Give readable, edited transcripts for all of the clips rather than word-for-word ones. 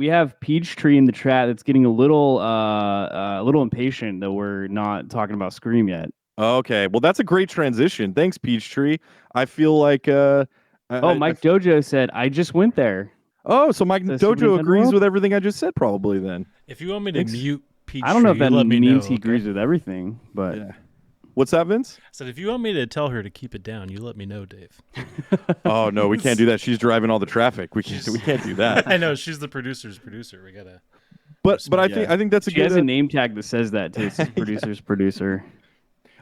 We have Peachtree in the chat that's getting a little impatient that we're not talking about Scream yet. Okay, well, that's a great transition. Thanks, Peachtree. I feel like Oh, Mike Dojo said I just went there. oh, so Mike The Super Dojo Nintendo agrees World. with everything I just said, probably then. If you want me to Thanks. mute I don't know Peachtree, if you that let me know. means he Okay? agrees with everything, but Yeah. What's that, Vince? I said, if you want me to tell her to keep it down, you let me know, Dave. Oh no, we can't do that. She's driving all the traffic. We can't do that. I know she's the producer's producer. We gotta. But I Yeah. think that's a she good. has a name tag that says that too. It says producer's producer.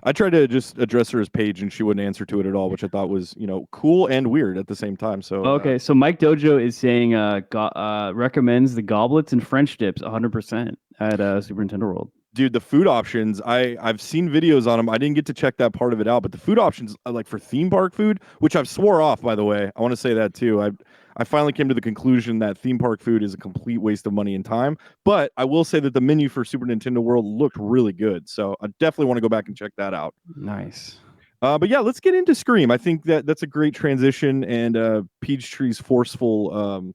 I tried to just address her as Paige, and she wouldn't answer to it at all, which I thought was cool and weird at the same time. So Okay, so Mike Dojo is saying recommends the goblets and French dips 100% at Super Nintendo World. dude, the food options, I've seen videos on them. I didn't get to check that part of it out, but the food options, like for theme park food, which I've swore off, by the way, I want to say that too. I finally came to the conclusion that theme park food is a complete waste of money and time. But I will say that the menu for Super Nintendo World looked really good, so I definitely want to go back and check that out. Nice. But yeah, let's get into Scream. I think that's a great transition, and Peachtree's forceful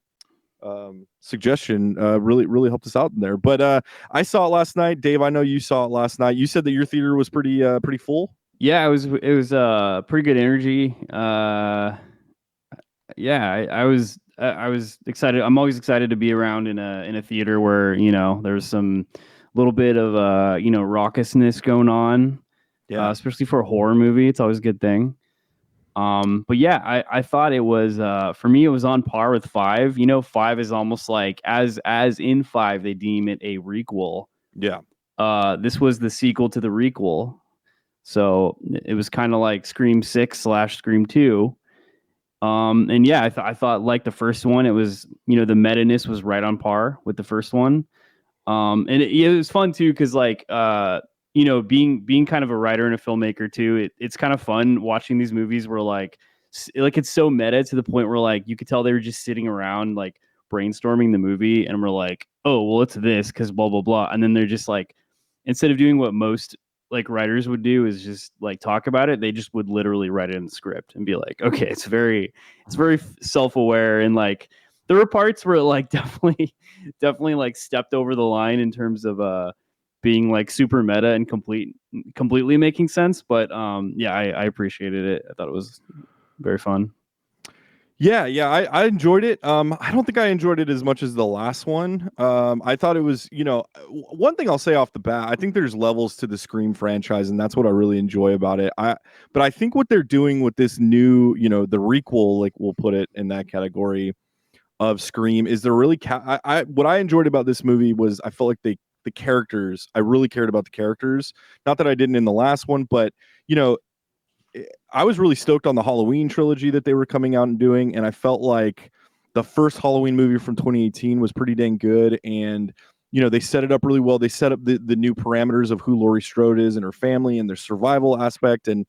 suggestion really helped us out in there. But I saw it last night. Dave, I know you saw it last night. You said that your theater was pretty full. Yeah, it was pretty good energy. Yeah, I was excited. I'm always excited to be around in a theater where there's some little bit of raucousness going on. Yeah. Especially for a horror movie, it's always a good thing. But yeah, I thought it was for me it was on par with 5. 5 is almost like as in 5 they deem it a requel. Yeah. This was the sequel to the requel, so it was kind of like Scream 6 / Scream 2. And yeah, I thought like the first one, it was the meta-ness was right on par with the first one. And it was fun too because like being kind of a writer and a filmmaker too, it's kind of fun watching these movies where like it's so meta to the point where like you could tell they were just sitting around like brainstorming the movie, and we're like, oh well, it's this because blah blah blah, and then they're just like, instead of doing what most like writers would do is just like talk about it, they just would literally write it in the script and be like, okay, it's very self-aware, and like there were parts where it like definitely like stepped over the line in terms of being like super meta and completely making sense. But yeah, I appreciated it. I thought it was very fun. Yeah, I enjoyed it. I don't think I enjoyed it as much as the last one. I thought it was, one thing I'll say off the bat, I think there's levels to the Scream franchise, and that's what I really enjoy about it. But I think what they're doing with this new, the requel, like we'll put it in that category of Scream, is they're really what I enjoyed about this movie was I felt like the characters, I really cared about the characters. Not that I didn't in the last one, but I was really stoked on the Halloween trilogy that they were coming out and doing, and I felt like the first Halloween movie from 2018 was pretty dang good, and they set it up really well. They set up the new parameters of who Laurie Strode is and her family and their survival aspect, and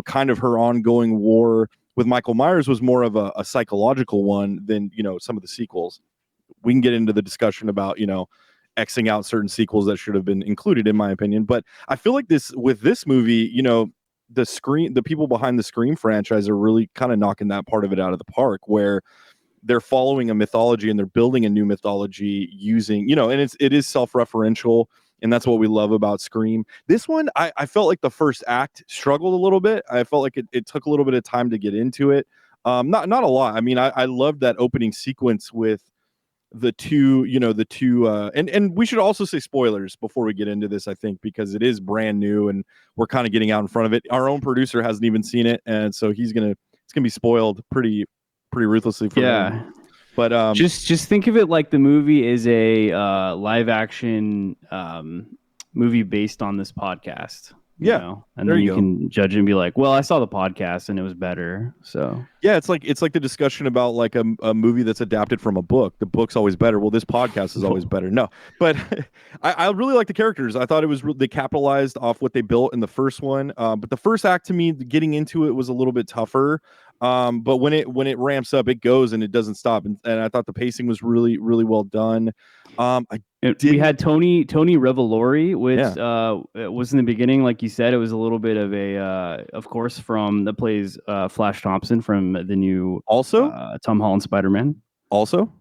kind of her ongoing war with Michael Myers was more of a psychological one than some of the sequels. We can get into the discussion about Xing out certain sequels that should have been included, in my opinion, but I feel like with this movie, the people behind the Scream franchise are really kind of knocking that part of it out of the park, where they're following a mythology and they're building a new mythology using, and it is self-referential, and that's what we love about Scream. This one, I felt like the first act struggled a little bit. I felt like it took a little bit of time to get into it. Not a lot. I mean, I loved that opening sequence with the two, and we should also say spoilers before we get into this, I think, because it is brand new and we're kind of getting out in front of it. Our own producer hasn't even seen it, and so it's gonna be spoiled pretty ruthlessly for him. But just think of it like the movie is a live action movie based on this podcast. And then you can judge it and be like, well, I saw the podcast and it was better. So yeah, it's like the discussion about like a movie that's adapted from a book. The book's always better. Well, this podcast is always better. No, but I really like the characters. I thought they capitalized off what they built in the first one. But the first act, to me, getting into it was a little bit tougher. But when it ramps up, it goes and it doesn't stop. And I thought the pacing was really, really well done. We had Tony Revolori, which was in the beginning, like you said, it was a little bit of a, of course, from that plays Flash Thompson from the new also Tom Holland Spider-Man. Also,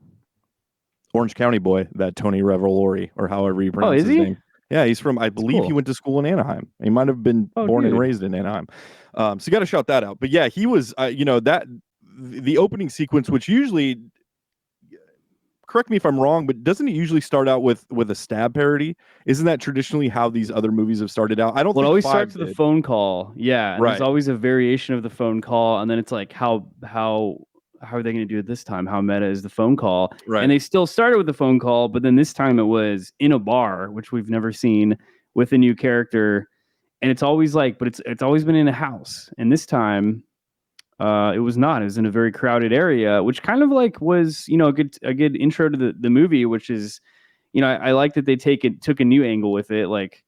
Orange County boy, that Tony Revolori, or however you Oh, pronounce is his he? name. Yeah, he's from, I believe he cool. went to school in Anaheim. He might have been Oh, born and dude. raised in Anaheim. So you got to shout that out. But yeah, he was, that the opening sequence, which usually, correct me if I'm wrong, but doesn't it usually start out with a stab parody? Isn't that traditionally how these other movies have started out? I don't Well, it think always 5 starts with a did. phone call. Yeah, and there's Right. always a variation of the phone call, and then it's like how are they going to do it this time? How meta is the phone call? Right. And they still started with the phone call, but then this time it was in a bar, which we've never seen, with a new character. And it's always like, but it's always been in a house. And this time, it was not. It was in a very crowded area, which kind of like was, a good intro to the movie, which is, I like that they took a new angle with it. Like,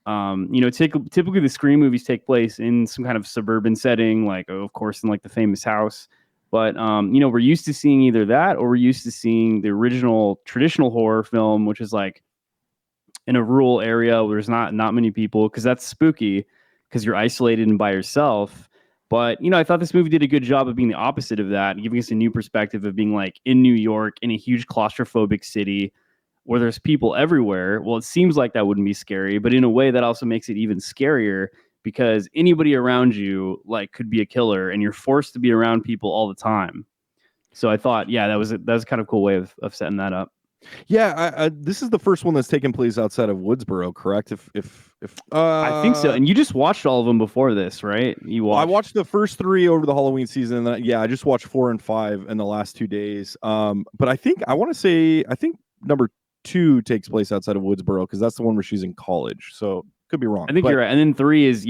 typically the Scream movies take place in some kind of suburban setting, like, of course, in like the famous house. But we're used to seeing either that, or we're used to seeing the original traditional horror film, which is like in a rural area where there's not many people, because that's spooky, because you're isolated and by yourself. But I thought this movie did a good job of being the opposite of that, and giving us a new perspective of being like in New York, in a huge claustrophobic city where there's people everywhere. Well, it seems like that wouldn't be scary, but in a way that also makes it even scarier, because anybody around you like could be a killer, and you're forced to be around people all the time. So I thought, yeah, that was a kind of cool way of setting that up. Yeah, this is the first one that's taken place outside of Woodsboro, correct? If I think so. And you just watched all of them before this, right? I watched the first 3 over the Halloween season, and then I just watched 4 and 5 in the last 2 days. But I think number 2 takes place outside of Woodsboro, because that's the one where she's in college. So could be wrong. I think you're right. And then 3 is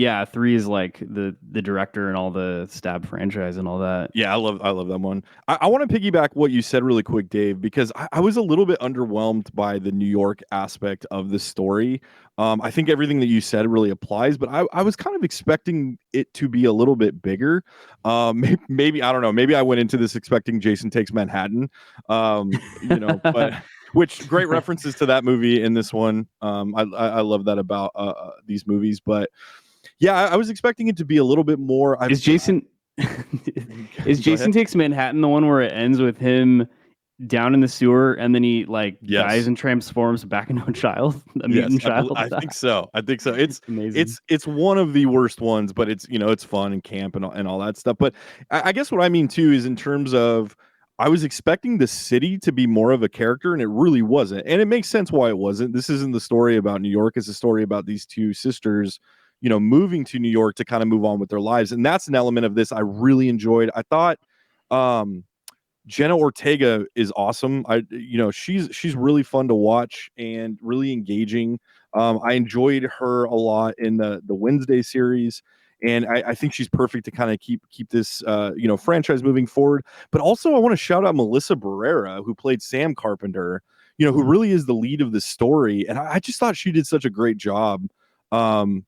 like the director and all the Stab franchise and all that. Yeah, I love that one. I want to piggyback what you said really quick, Dave, because I was a little bit underwhelmed by the New York aspect of the story. I think everything that you said really applies, but I was kind of expecting it to be a little bit bigger. Maybe I don't know. Maybe I went into this expecting Jason Takes Manhattan. But which great references to that movie in this one. I love that about these movies, but yeah, I was expecting it to be a little bit more. Is Jason Takes Manhattan the one where it ends with him down in the sewer, and then he dies and transforms back into a child, a mutant child? I think so. It's amazing. It's one of the worst ones, but it's it's fun and camp and all that stuff. But I guess what I mean too is in terms of, I was expecting the city to be more of a character, and it really wasn't. And it makes sense why it wasn't. This isn't the story about New York. It's a story about these 2 sisters, moving to New York to kind of move on with their lives. And that's an element of this I really enjoyed. I thought Jenna Ortega is awesome. She's really fun to watch and really engaging. I enjoyed her a lot in the Wednesday series. And I think she's perfect to kind of keep this franchise moving forward. But also I want to shout out Melissa Barrera, who played Sam Carpenter, who really is the lead of the story. And I just thought she did such a great job. Everything.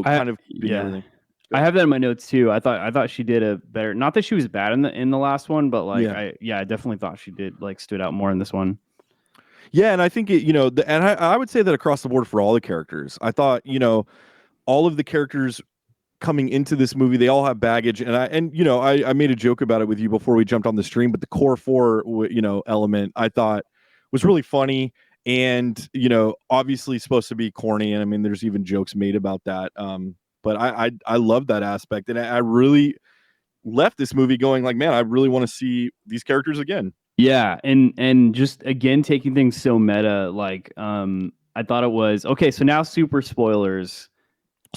I have that in my notes too. I thought she did a better, not that she was bad in the last one, but I definitely thought she did stood out more in this one. Yeah, and I think I would say that across the board for all the characters. I thought, all of the characters coming into this movie, they all have baggage, and I made a joke about it with you before we jumped on the stream, but the core 4 element I thought was really funny, and obviously supposed to be corny, and I mean there's even jokes made about that, but I love that aspect, and I really left this movie going like, man, I really want to see these characters again. Yeah, and just again taking things so meta, I thought it was okay. So now super spoilers,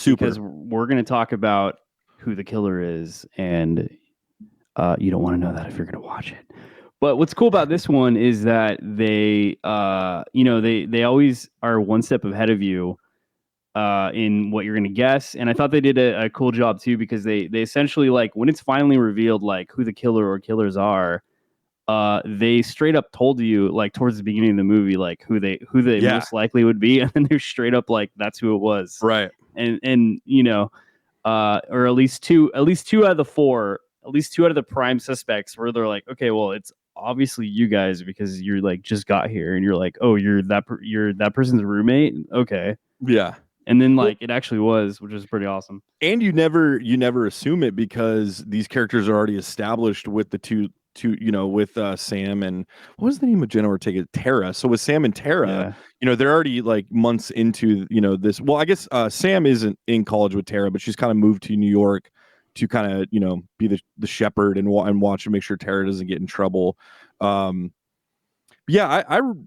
because we're going to talk about who the killer is, and you don't want to know that if you're going to watch it. But what's cool about this one is that they always are one step ahead of you in what you're going to guess. And I thought they did a cool job too, because they essentially, when it's finally revealed who the killer or killers are, they straight up told you towards the beginning of the movie who they most likely would be, and then they're straight up that's who it was, right? And or at least two out of the 4, at least 2 out of the prime suspects, where they're like, okay, well, it's obviously you guys, because you're just got here, and you're like, oh, you're that person's roommate, okay, yeah. And then it actually was, which is pretty awesome. And you never assume it, because these characters are already established with the with Sam and what was the name of Jenna Ortega? Tara. So with Sam and Tara, they're already like months into this. Well, I guess Sam isn't in college with Tara, but she's kind of moved to New York to kind of be the shepherd and watch and make sure Tara doesn't get in trouble. Yeah,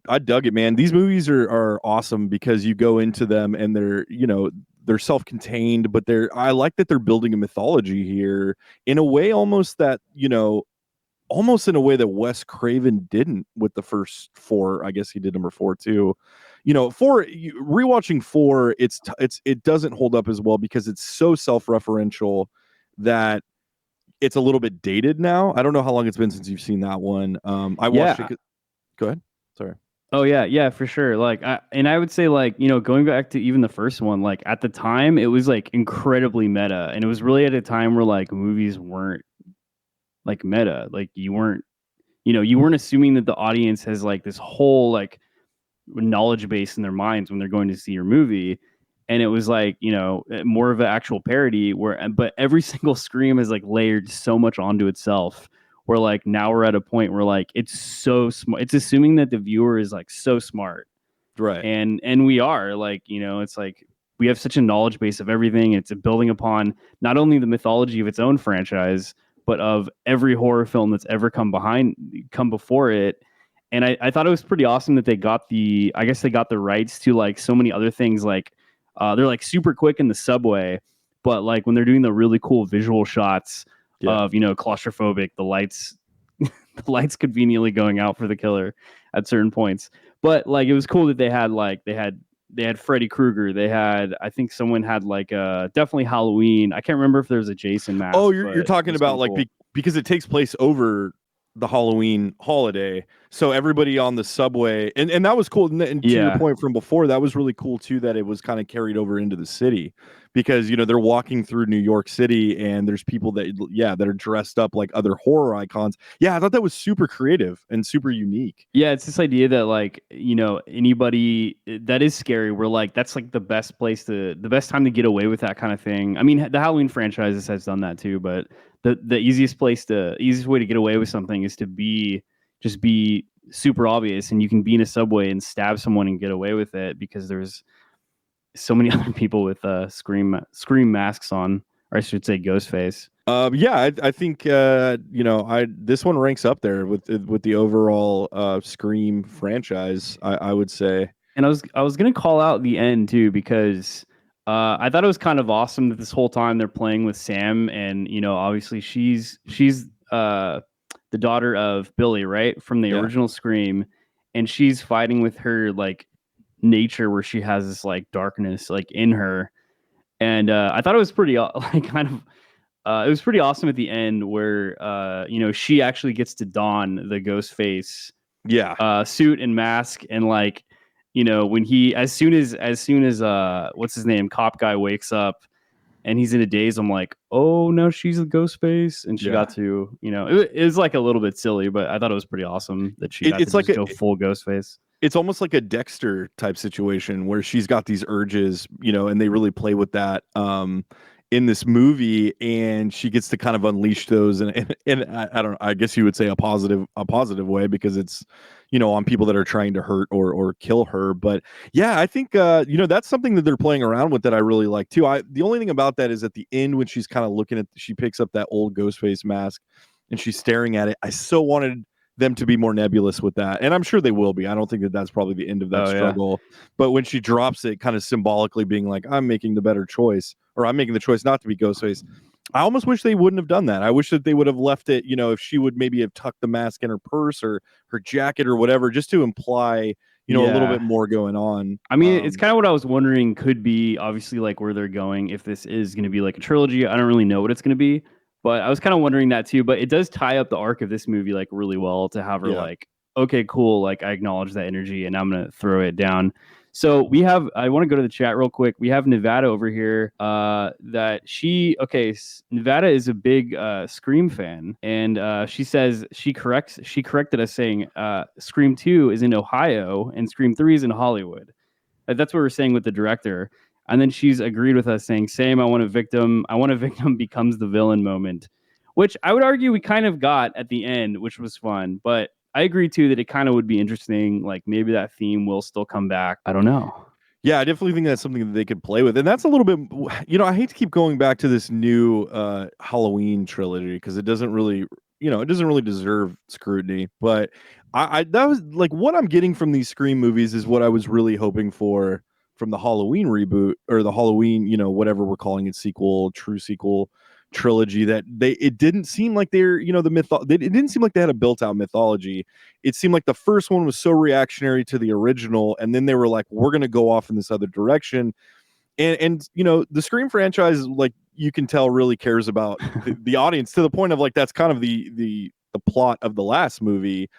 I dug it, man. These movies are awesome because you go into them and they're self-contained, but I like that they're building a mythology here in a way almost that, almost in a way that Wes Craven didn't with the first 4. I guess he did number 4 too. 4 rewatching 4, it doesn't hold up as well because it's so self-referential that it's a little bit dated now. I don't know how long it's been since you've seen that one. I watched it. Go ahead. Sorry. Oh yeah, for sure. Like, I would say, like, going back to even the first one, like at the time it was like incredibly meta, and it was really at a time where like movies weren't like meta. Like you weren't assuming that the audience has like this whole like knowledge base in their minds when they're going to see your movie. And it was like, more of an actual parody but every single Scream is like layered so much onto itself. Where like now we're at a point where like it's so smart. It's assuming that the viewer is like so smart, right? And we are like, it's like we have such a knowledge base of everything. It's building upon not only the mythology of its own franchise, but of every horror film that's ever come before it. And I thought it was pretty awesome that they got the rights to like so many other things. Like they're like super quick in the subway, but like when they're doing the really cool visual shots of claustrophobic, the lights conveniently going out for the killer at certain points. But like it was cool that they had Freddy Krueger. They had, I think someone had like definitely Halloween. I can't remember if there was a Jason mask. Oh, you're talking about like cool. Because it takes place over the Halloween holiday, so everybody on the subway, and that was cool. And to your point from before, that was really cool too, that it was kind of carried over into the city, because they're walking through New York City and there's people that are dressed up like other horror icons. I thought that was super creative and super unique. It's this idea that like anybody that is scary, we're like, that's like the best time to get away with that kind of thing. I mean, the Halloween franchises has done that too, but the easiest way to get away with something is to be super obvious, and you can be in a subway and stab someone and get away with it because there's so many other people with scream masks on, or I should say ghost face. I think this one ranks up there with the overall Scream franchise, I would say. And I was gonna call out the end too, because I thought it was kind of awesome that this whole time they're playing with Sam, and obviously she's the daughter of Billy, right, from the original Scream, and she's fighting with her like nature, where she has this like darkness like in her, and I thought it was pretty like kind of it was pretty awesome at the end where she actually gets to don the ghost face suit and mask, and like when he as soon as what's his name, cop guy, wakes up and he's in a daze, I'm like, oh no, she's a ghost face, and she got to it was like a little bit silly, but I thought it was pretty awesome that she got to like go full ghost face. It's almost like a Dexter type situation where she's got these urges, and they really play with that in this movie, and she gets to kind of unleash those, and I don't know, I guess you would say a positive way, because it's on people that are trying to hurt or kill her. But I think that's something that they're playing around with that I really like too. The only thing about that is at the end when she's kind of she picks up that old Ghostface mask and she's staring at it. I so wanted them to be more nebulous with that, and I'm sure they will be. I don't think that that's probably the end of that struggle. But when she drops it, kind of symbolically being like, I'm making the better choice, or I'm making the choice not to be Ghostface. I almost wish they wouldn't have done that. I wish that they would have left it, if she would maybe have tucked the mask in her purse or her jacket or whatever, just to imply, a little bit more going on. I mean, it's kind of what I was wondering could be obviously like where they're going, if this is going to be like a trilogy. I don't really know what it's going to be, but I was kind of wondering that too. But it does tie up the arc of this movie like really well to have her like, okay, cool. Like I acknowledge that energy and I'm going to throw it down. So I want to go to the chat real quick. We have Nevada over here that Nevada is a big Scream fan. And she says she corrected us saying Scream 2 is in Ohio and Scream 3 is in Hollywood. That's what we're saying with the director. And then she's agreed with us saying, same, I want a victim becomes the villain moment. which I would argue we kind of got at the end, which was fun. But I agree too that it kind of would be interesting. Like maybe that theme will still come back. I don't know. Yeah, I definitely think that's something that they could play with. And that's a little bit, I hate to keep going back to this new Halloween trilogy because it doesn't really, it doesn't really deserve scrutiny. But that was like what I'm getting from these Scream movies is what I was really hoping for from the Halloween reboot or the Halloween, whatever we're calling it, sequel, true sequel trilogy. That it didn't seem like they're, it didn't seem like they had a built out mythology. It seemed like the first one was so reactionary to the original, and then they were like, we're going to go off in this other direction. And the Scream franchise, like you can tell, really cares about the audience to the point of like that's kind of the plot of the last movie.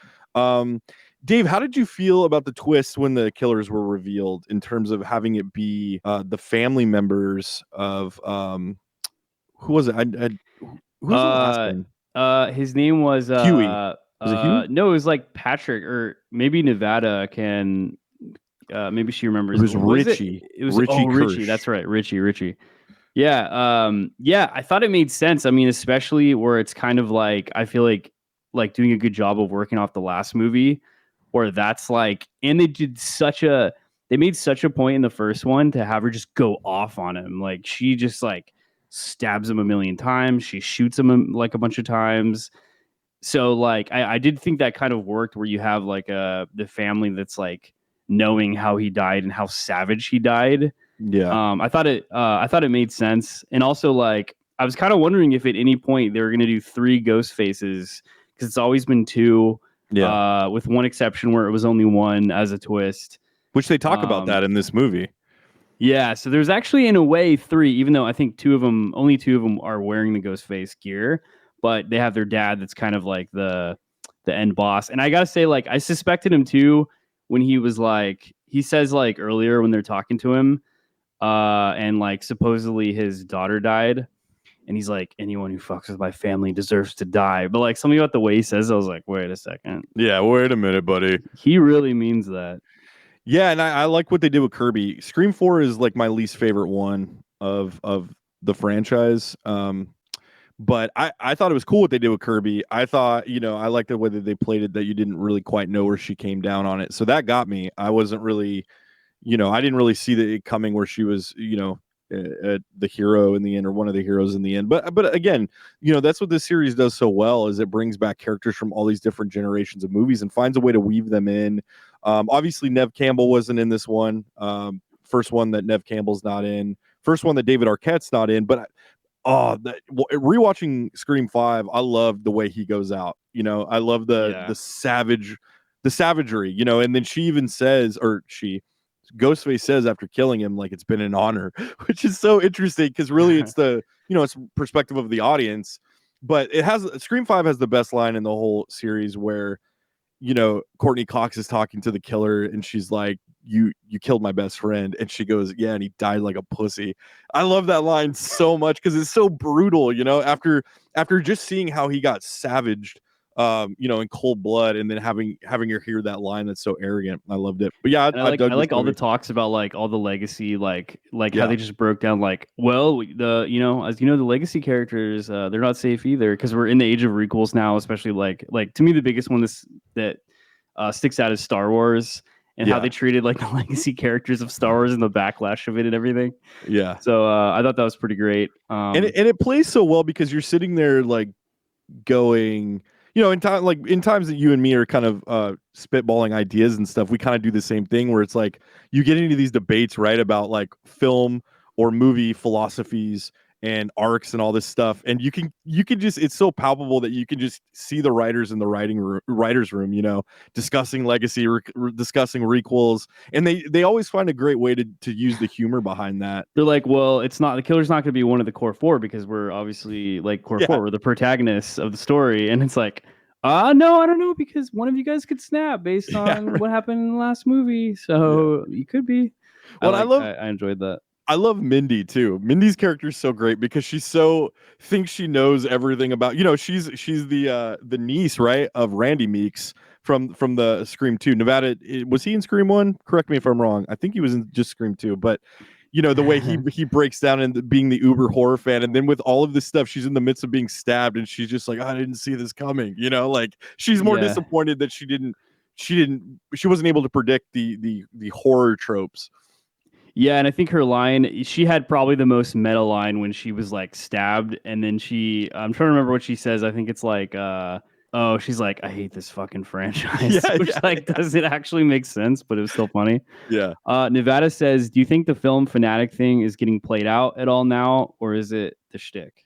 Dave, how did you feel about the twist when the killers were revealed in terms of having it be the family members of who was it? Who's the last one? His name was Huey. Was it Huey? No, it was like Patrick or maybe Nevada can maybe she remembers. It was Richie. It was Richie Richie. Kirsch. That's right, Richie. Yeah, yeah. I thought it made sense. I mean, especially where it's kind of like I feel like doing a good job of working off the last movie, where that's like, and they made such a point in the first one to have her just go off on him. Like she just like stabs him a million times. She shoots him like a bunch of times. So like I did think that kind of worked where you have like the family that's like knowing how he died and how savage he died. Yeah. I thought it made sense. And also like I was kind of wondering if at any point they were gonna do 3 ghost faces because it's always been 2. Yeah. With one exception where it was only 1 as a twist. Which they talk about that in this movie. Yeah, so there's actually in a way 3, even though I think only 2 of them are wearing the ghost face gear, but they have their dad that's kind of like the end boss. And I gotta say, like, I suspected him too when he says like earlier when they're talking to him, and like supposedly his daughter died. And he's like, anyone who fucks with my family deserves to die. But like something about the way he says, I was like, wait a second. Yeah, wait a minute, buddy. He really means that. Yeah, and I like what they did with Kirby. Scream 4 is like my least favorite one of the franchise. But I thought it was cool what they did with Kirby. I thought, I liked the way that they played it, that you didn't really quite know where she came down on it. So that got me. I wasn't really, I didn't really see it coming where she was, the hero in the end or one of the heroes in the end. But again, that's what this series does so well is it brings back characters from all these different generations of movies and finds a way to weave them in. Obviously, Nev Campbell wasn't in this one. First one that Nev Campbell's not in. First one that David Arquette's not in. But rewatching Scream 5, I love the way he goes out. I love the savagery. And then she even says, Ghostface says after killing him, like, it's been an honor, which is so interesting because really it's it's perspective of the audience. But Scream 5 has the best line in the whole series where, Courtney Cox is talking to the killer and she's like, you killed my best friend. And she goes, yeah, and he died like a pussy. I love that line so much because it's so brutal, after just seeing how he got savaged, in cold blood, and then having her hear that line that's so arrogant. I loved it. But yeah, I like all the talks about like all the legacy, like how they just broke down like, well, the the legacy characters, they're not safe either because we're in the age of requels now, especially like to me the biggest one that sticks out is Star Wars and how they treated like the legacy characters of Star Wars and the backlash of it and everything. Yeah. So I thought that was pretty great. And it plays so well because you're sitting there like going, in times that you and me are kind of spitballing ideas and stuff, we kind of do the same thing where it's like you get into these debates, right, about like film or movie philosophies and arcs and all this stuff, and you can just, it's so palpable that you can just see the writers in the writers room, discussing legacy, discussing requels, and they always find a great way to use the humor behind that. They're like, well, it's not, the killer's not going to be one of the core 4 because we're obviously like core 4, we're the protagonists of the story, and it's like, no, I don't know, because one of you guys could snap based on what happened in the last movie, so you could be. Well, I enjoyed that. I love Mindy too. Mindy's character is so great because she thinks she knows everything about, she's the niece, right, of Randy Meeks from the Scream 2. Nevada, was he in Scream 1? Correct me if I'm wrong. I think he was in just Scream 2, but you know, the way he breaks down and being the uber horror fan, and then with all of this stuff, she's in the midst of being stabbed, and she's just like, I didn't see this coming. You know, like she's more Yeah. disappointed that she wasn't able to predict the horror tropes. Yeah, and I think her line, she had probably the most meta line when she was like stabbed, and then I'm trying to remember what she says. I think it's like, oh, she's like, I hate this fucking franchise, which doesn't actually make sense, but it was still funny. Yeah. Nevada says, do you think the film fanatic thing is getting played out at all now, or is it the shtick?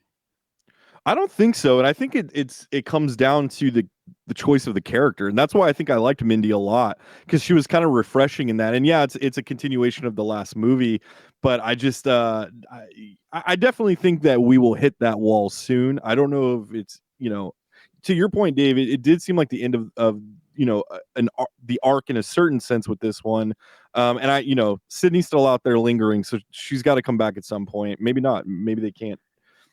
I don't think so, and I think it comes down to the choice of the character, and that's why I think I liked Mindy a lot, because she was kind of refreshing in that. And yeah, it's a continuation of the last movie, but I just I definitely think that we will hit that wall soon. I don't know if it's, you know, to your point, Dave, it did seem like the end of you know, the arc in a certain sense with this one. And I, you know, Sydney's still out there lingering, so she's got to come back at some point. Maybe not. Maybe they can't.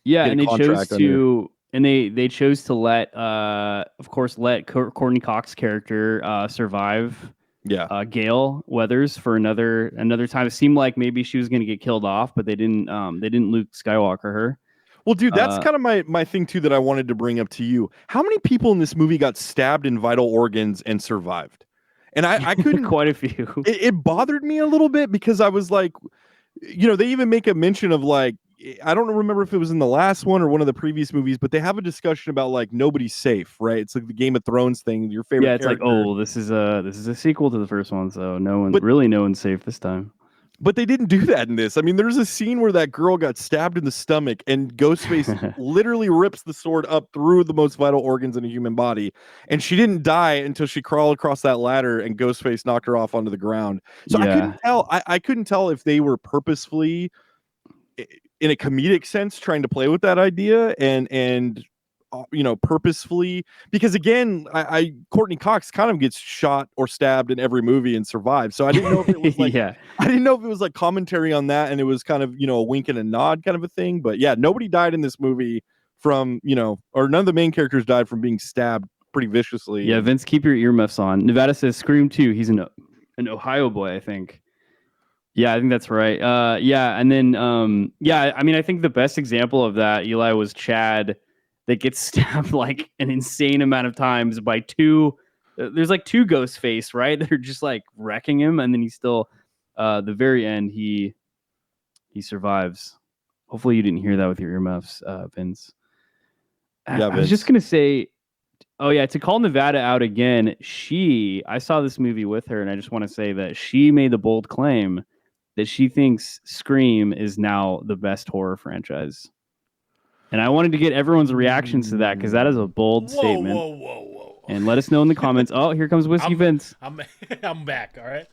Yeah, and they chose to, and they chose to let, of course, let Courtney Cox's character survive. Yeah, Gale Weathers for another time. It seemed like maybe she was going to get killed off, but they didn't. They didn't Luke Skywalker her. Well, dude, that's kind of my thing too that I wanted to bring up to you. How many people in this movie got stabbed in vital organs and survived? And I couldn't. Quite a few. It bothered me a little bit because I was like, you know, they even make a mention of like, I don't remember if it was in the last one or one of the previous movies, but they have a discussion about like nobody's safe, right? It's like the Game of Thrones thing. Your favorite. Yeah, it's character. like, oh, this is a sequel to the first one, so no one's safe this time. But they didn't do that in this. I mean, there's a scene where that girl got stabbed in the stomach, and Ghostface literally rips the sword up through the most vital organs in a human body, and she didn't die until she crawled across that ladder, and Ghostface knocked her off onto the ground. So I couldn't tell. I couldn't tell if they were purposefully, in a comedic sense, trying to play with that idea, and you know, purposefully, because again, Courtney Cox kind of gets shot or stabbed in every movie and survives. So I didn't know if it was like, I didn't know if it was like commentary on that, and it was kind of, you know, a wink and a nod kind of a thing. But yeah, nobody died in this movie from, you know, or none of the main characters died from being stabbed pretty viciously. Yeah, Vince, keep your earmuffs on. Nevada says Scream 2. He's an Ohio boy, I think. Yeah, I think that's right. Yeah, and then I mean, I think the best example of that, Eli, was Chad, that gets stabbed like an insane amount of times by two. There's like two Ghostface, right? They're just like wrecking him, and then he still, the very end, he survives. Hopefully, you didn't hear that with your earmuffs, Vince. Yeah, I was just gonna say, oh yeah, to call Nevada out again. I saw this movie with her, and I just want to say that she made the bold claim that she thinks Scream is now the best horror franchise. And I wanted to get everyone's reactions to that, because that is a bold statement. Whoa. And let us know in the comments. Oh, here comes Whiskey Vince. I'm back, all right?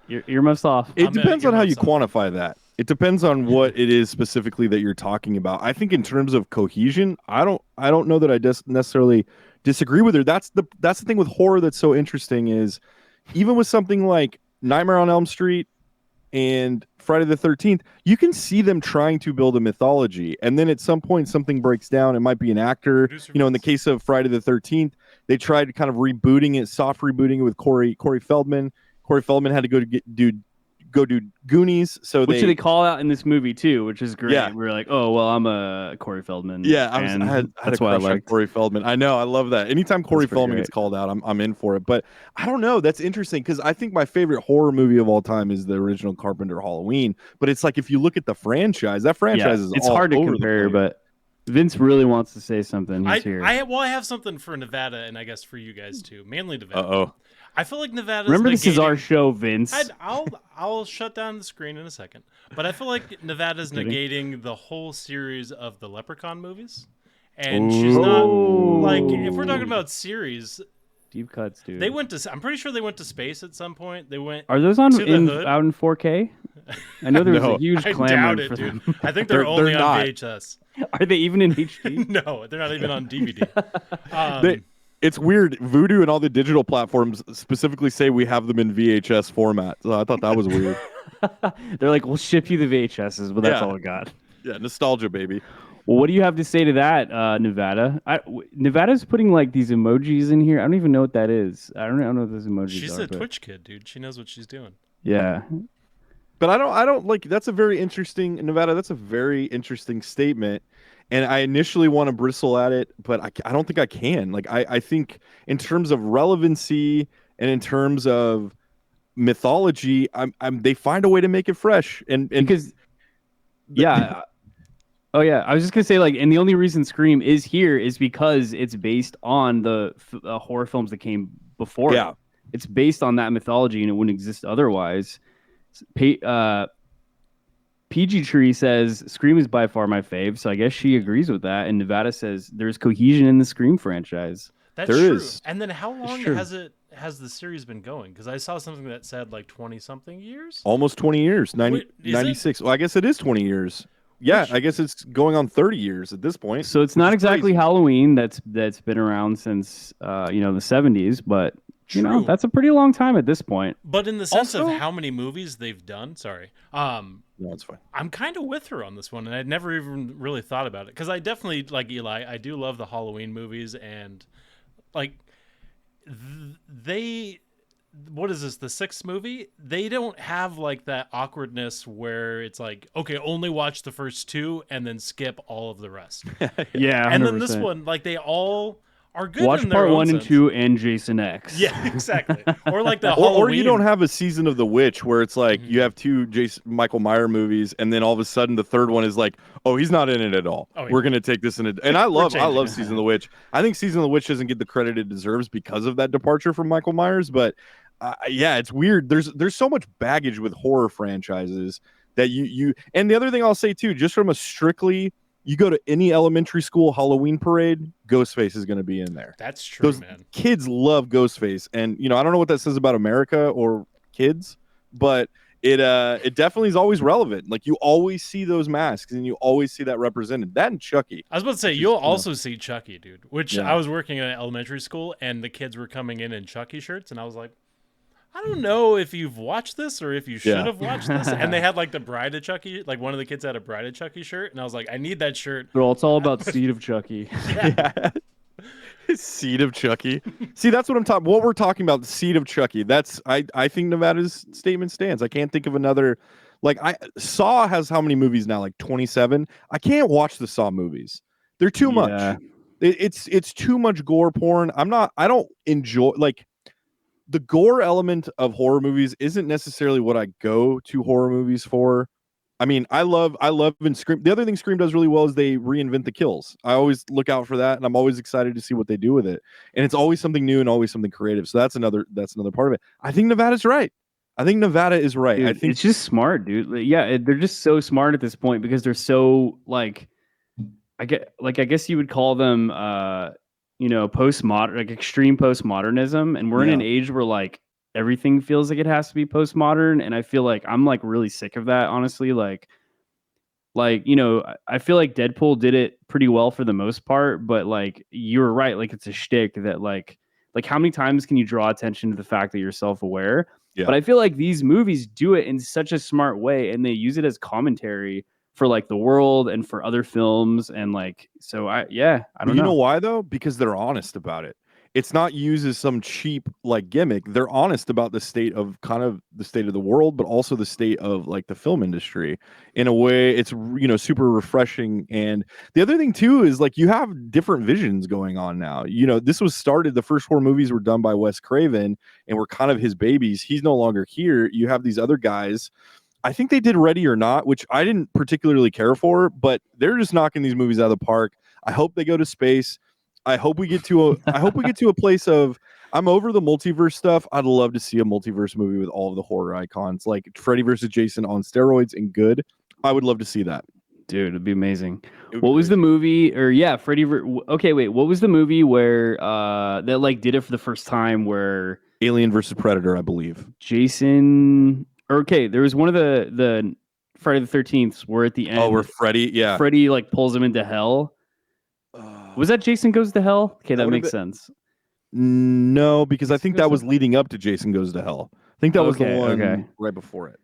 Your earmuffs off. It depends on how you quantify that. It depends on what it is specifically that you're talking about. I think in terms of cohesion, I don't know that I necessarily disagree with her. That's the thing with horror that's so interesting, is even with something like Nightmare on Elm Street and Friday the 13th, you can see them trying to build a mythology, and then at some point something breaks down. It might be an actor. You know, in the case of Friday the 13th, they tried kind of rebooting it, soft rebooting it with Corey Feldman. Corey Feldman had to go do Goonies. So which they call out in this movie too, which is great. Yeah. We were like, oh well, I'm a Corey Feldman. Yeah, I had that's a why I crush on liked Corey Feldman. I know, I love that. Anytime Corey Feldman gets called out, I'm in for it. But I don't know. That's interesting, because I think my favorite horror movie of all time is the original Carpenter Halloween. But it's like, if you look at the franchise, that franchise is it's all hard to over compare. But Vince really wants to say something. He's here. I have something for Nevada, and I guess for you guys too, mainly Nevada. Uh-oh. I feel like Nevada's Remember, this is our show, Vince. I'll shut down the screen in a second. But I feel like Nevada's negating the whole series of the Leprechaun movies. And she's not, like, if we're talking about series, deep cuts, dude. I'm pretty sure they went to space at some point. Are those out in 4K? I know there was a huge clamor for them. I think they're only on VHS. Are they even in HD? No, they're not even on DVD. It's weird. Vudu and all the digital platforms specifically say we have them in VHS format. So I thought that was weird. They're like, we'll ship you the VHSs, but that's all we got. Yeah, nostalgia, baby. Well, what do you have to say to that, Nevada? Nevada's putting like these emojis in here. I don't even know what that is. I don't know what those emojis are. She's a Twitch kid, dude. She knows what she's doing. Yeah. But I don't like. That's a very interesting, Nevada. That's a very interesting statement. And I initially want to bristle at it, but I don't think I can. Like, I think in terms of relevancy and in terms of mythology, they find a way to make it fresh. And because yeah. Oh yeah, I was just gonna say like, and the only reason Scream is here is because it's based on the horror films that came before. Yeah. It. It's based on that mythology, and it wouldn't exist otherwise. PG Tree says Scream is by far my fave, so I guess she agrees with that. And Nevada says there's cohesion in the Scream franchise. That's there true. is. And then how long has the series been going? Because I saw something that said like 20 something years. Almost 20 years. 96. Well, I guess it is 20 years. Yeah, I guess it's going on 30 years at this point. So it's not exactly crazy. Halloween that's been around since the 70s, but that's a pretty long time at this point. But in the sense of how many movies they've done, no, it's fine. I'm kind of with her on this one, and I'd never even really thought about it because I definitely like Eli. I do love the Halloween movies, and like what is this, the 6th movie? They don't have like that awkwardness where it's like, okay, only watch the first 2 and then skip all of the rest. Yeah, 100%. And then this one, like they all are good. Watch in their part own 1 sense. and 2 and Jason X. Yeah, exactly. Or like the Halloween. Or you don't have a season of The Witch where it's like you have 2 Michael Myers movies, and then all of a sudden the third one is like, oh, he's not in it at all. Oh, yeah. We're gonna take this in it. And I love season of The Witch. I think season of The Witch doesn't get the credit it deserves because of that departure from Michael Myers, but. Yeah, it's weird. There's so much baggage with horror franchises that you and the other thing I'll say too, just from a strictly, you go to any elementary school Halloween parade, Ghostface is going to be in there. That's true, Those man. Kids love Ghostface, and I don't know what that says about America or kids, but it definitely is always relevant. Like you always see those masks, and you always see that represented. That and Chucky. I was about to say you'll also see Chucky, dude. Which I was working at an elementary school, and the kids were coming in Chucky shirts, and I was like, I don't know if you've watched this or if you should have watched this. And they had like the Bride of Chucky, like one of the kids had a Bride of Chucky shirt, and I was like, I need that shirt. Well, it's all about Seed of Chucky. Yeah. Seed of Chucky. See, that's what I'm talking. What we're talking about, the Seed of Chucky. That's I think Nevada's statement stands. I can't think of another. Like Saw has how many movies now? Like 27. I can't watch the Saw movies. They're too much. It's too much gore porn. I don't enjoy like. The gore element of horror movies isn't necessarily what I go to horror movies for. I mean, I love in Scream. The other thing Scream does really well is they reinvent the kills. I always look out for that, and I'm always excited to see what they do with it. And it's always something new and always something creative. So that's another part of it. I think Nevada's right. I think Nevada is right. Dude, I think it's just smart, dude. Yeah, they're just so smart at this point because they're so like, I guess you would call them postmodern, like extreme postmodernism, and we're in an age where like everything feels like it has to be postmodern, and I feel like I'm like really sick of that, honestly. Like I feel like Deadpool did it pretty well for the most part, but like you're right, like it's a shtick that like how many times can you draw attention to the fact that you're self-aware? Yeah. But I feel like these movies do it in such a smart way, and they use it as commentary for like the world and for other films, and like so I don't know. You know why though? Because they're honest about it. It's not used as some cheap like gimmick. They're honest about the state of the world, but also the state of like the film industry. In a way, it's super refreshing. And the other thing too is like you have different visions going on now. This was started. The first 4 movies were done by Wes Craven, and were kind of his babies. He's no longer here. You have these other guys. I think they did Ready or Not, which I didn't particularly care for, but they're just knocking these movies out of the park. I hope they go to space. I hope we get to a place of I'm over the multiverse stuff. I'd love to see a multiverse movie with all of the horror icons, like Freddy versus Jason on steroids and good. I would love to see that. Dude, it'd be amazing. What was the movie? Or Freddy. Okay, wait. What was the movie where that like did it for the first time? Where Alien versus Predator, I believe. Jason. Okay, there was one of the Friday the 13th where at the end. Oh, where Freddy like pulls him into hell. Was that Jason Goes to Hell? Okay, that makes sense. No, because I think that was leading up to Jason Goes to Hell. I think that was the one right before it.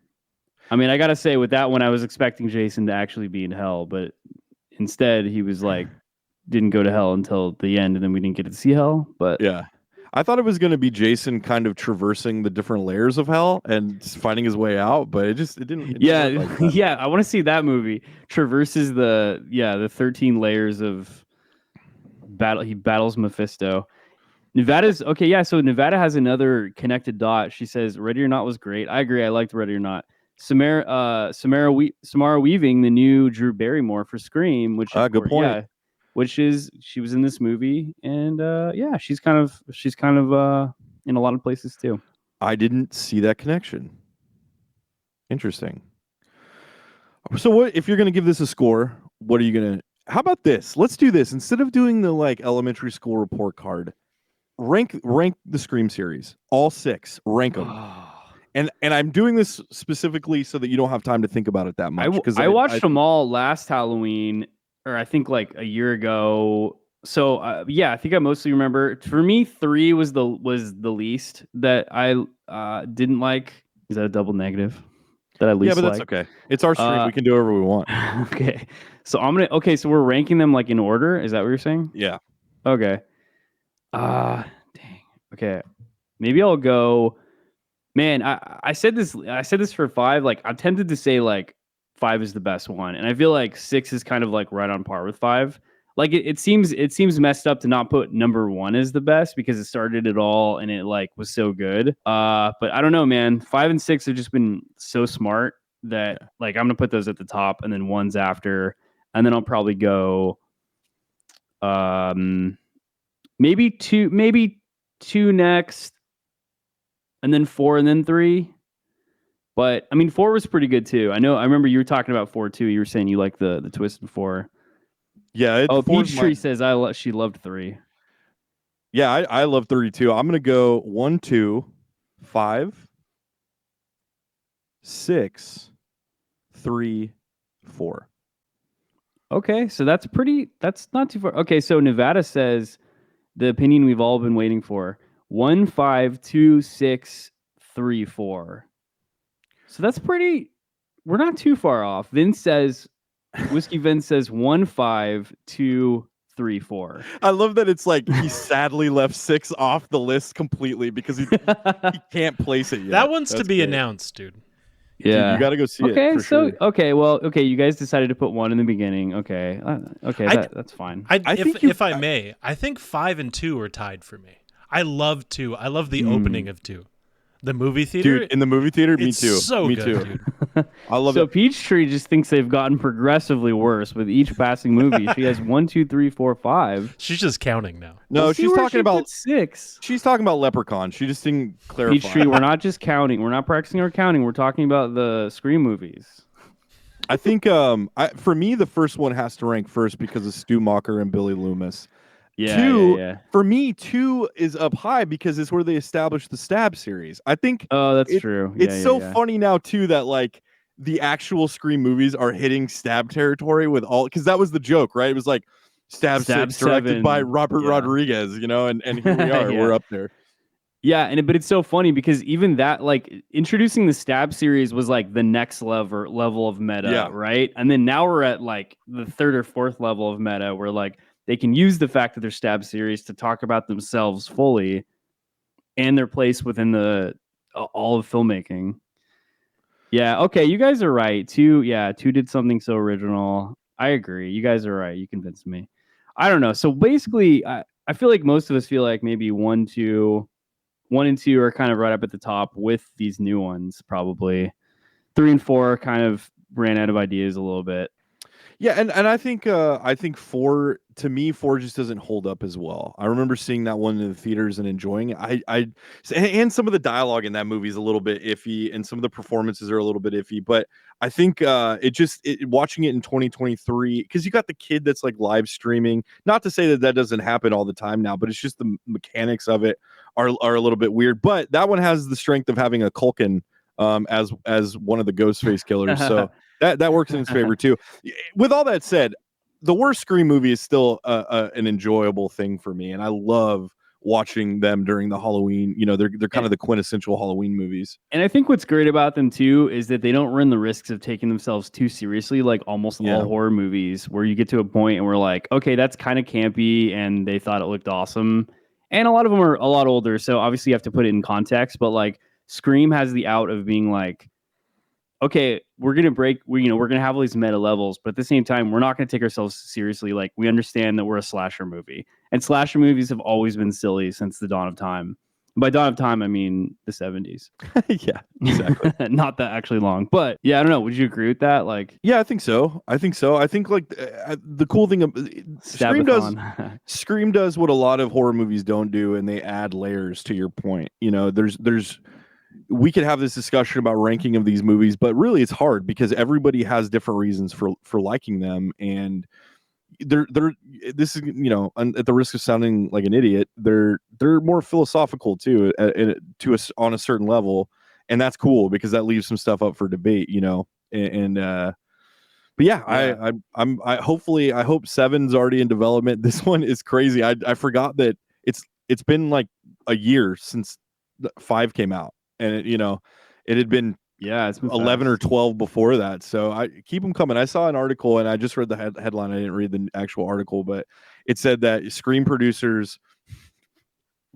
I mean, I gotta say, with that one, I was expecting Jason to actually be in hell, but instead he was like, didn't go to hell until the end, and then we didn't get to see hell. But yeah, I thought it was going to be Jason kind of traversing the different layers of hell and finding his way out, but it didn't. It Yeah, didn't work like that. yeah. I want to see that movie. Traverses the 13 layers of battle. He battles Mephisto. Nevada's okay. Yeah, so Nevada has another connected dot. She says Ready or Not was great. I agree. I liked Ready or Not. Samara Weaving, the new Drew Barrymore for Scream, which Good point. yeah, which is she was in this movie, and yeah, she's kind of in a lot of places too. I didn't see that connection. Interesting. So what if you're going to give this a score? What are you going to? How about this? Let's do this instead of doing the like elementary school report card. Rank the Scream series, all 6. Rank them. And I'm doing this specifically so that you don't have time to think about it that much. Because I watched them all last Halloween, or I think like a year ago. So yeah, I think I mostly remember. For me, 3 was the least that I didn't like. Is that a double negative? That I least yeah, but that's liked? okay. It's our stream. We can do whatever we want. Okay, so okay. So we're ranking them like in order. Is that what you're saying? Yeah. Okay. Dang. Okay. Maybe I'll go. Man, I said this. I said this for 5. Like, I'm tempted to say like 5 is the best one, and I feel like 6 is kind of like right on par with 5. Like, it seems messed up to not put number 1 as the best because it started it all and it like was so good. But I don't know, man. 5 and 6 have just been so smart that like I'm gonna put those at the top, and then 1's after, and then I'll probably go. Maybe 2 next, and then 4, and then 3. But I mean, 4 was pretty good too. I remember you were talking about 4 too. You were saying you like the twist in 4. Yeah. Peachtree says she loved 3. Yeah, I love 32. I'm gonna go 1, 2, 5, 6, 3, 4. Okay, so that's not too far. Okay, so Nevada says the opinion we've all been waiting for: 1, 5, 2, 6, 3, 4. So that's pretty. We're not too far off. Whiskey Vince says 1, 5, 2, 3, 4. I love that it's like he sadly left 6 off the list completely because he can't place it yet. That one's to be announced, dude. Yeah, dude, you got to go see it. Okay, for sure. okay. You guys decided to put 1 in the beginning. Okay, that's fine. If I may, I think 5 and 2 are tied for me. I love 2. I love the opening of 2. The movie theater, dude. In the movie theater, me too. So me good, too. Dude. I love it. So Peachtree just thinks they've gotten progressively worse with each passing movie. She has 1, 2, 3, 4, 5. She's just counting now. No, she's talking about 6. She's talking about Leprechaun. She just didn't clarify. Peachtree, we're not just counting. We're not practicing our counting. We're talking about the Scream movies. I think for me, the first one has to rank first because of Stu Macher and Billy Loomis. Yeah, 2, for me, 2 is up high because it's where they established the Stab series. I think. Oh, that's true. It's so funny now too that like the actual Scream movies are hitting Stab territory with all, because that was the joke, right? It was like Stab 6 directed by Robert Rodriguez, and here we are. We're up there. Yeah, but it's so funny because even that, like, introducing the Stab series was like the next level of meta, right? And then now we're at like the 3rd or 4th level of meta where like they can use the fact that they're Stab series to talk about themselves fully and their place within the all of filmmaking. Yeah, okay, you guys are right. 2 did something so original. I agree. You guys are right. You convinced me. I don't know. So basically, I feel like most of us feel like maybe 1 and 2 are kind of right up at the top with these new ones, probably. 3 and 4 kind of ran out of ideas a little bit. Yeah, and I think 4, to me, 4 just doesn't hold up as well. I remember seeing that one in the theaters and enjoying it. And some of the dialogue in that movie is a little bit iffy, and some of the performances are a little bit iffy. But I think watching it in 2023, because you got the kid that's like live streaming. Not to say that doesn't happen all the time now, but it's just the mechanics of it are a little bit weird. But that one has the strength of having a Culkin as one of the Ghostface killers. So. That works in its favor too. With all that said, the worst Scream movie is still an enjoyable thing for me, and I love watching them during the Halloween. They're kind of the quintessential Halloween movies. And I think what's great about them too is that they don't run the risks of taking themselves too seriously, like almost all horror movies, where you get to a point and we're like, okay, that's kind of campy, and they thought it looked awesome. and a lot of them are a lot older. So obviously you have to put it in context. But like Scream has the out of being like, okay, we're gonna have all these meta levels, but at the same time, we're not gonna take ourselves seriously. Like we understand that we're a slasher movie, and slasher movies have always been silly since the dawn of time. By dawn of time, I mean the 70s. Yeah, exactly. Not that actually long, but yeah, I don't know. Would you agree with that? Like, yeah, I think so. I think like the cool thing of Scream does what a lot of horror movies don't do, and they add layers. To your point, there's we could have this discussion about ranking of these movies, but really it's hard because everybody has different reasons for liking them, and they're this is at the risk of sounding like an idiot, they're more philosophical too, on a certain level, and that's cool because that leaves some stuff up for debate, and but yeah, I hope 7's already in development. This one is crazy. I forgot that it's been like a year since 5 came out, and it had been it's been 11 or fast. 12 before that. So I keep them coming. I saw an article, and I just read the headline. I didn't read the actual article, but it said that Scream producers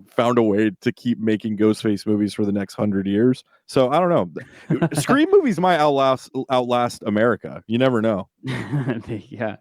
found a way to keep making Ghostface movies for the next 100 years. So I don't know. Scream movies might outlast America. You never know. Yeah.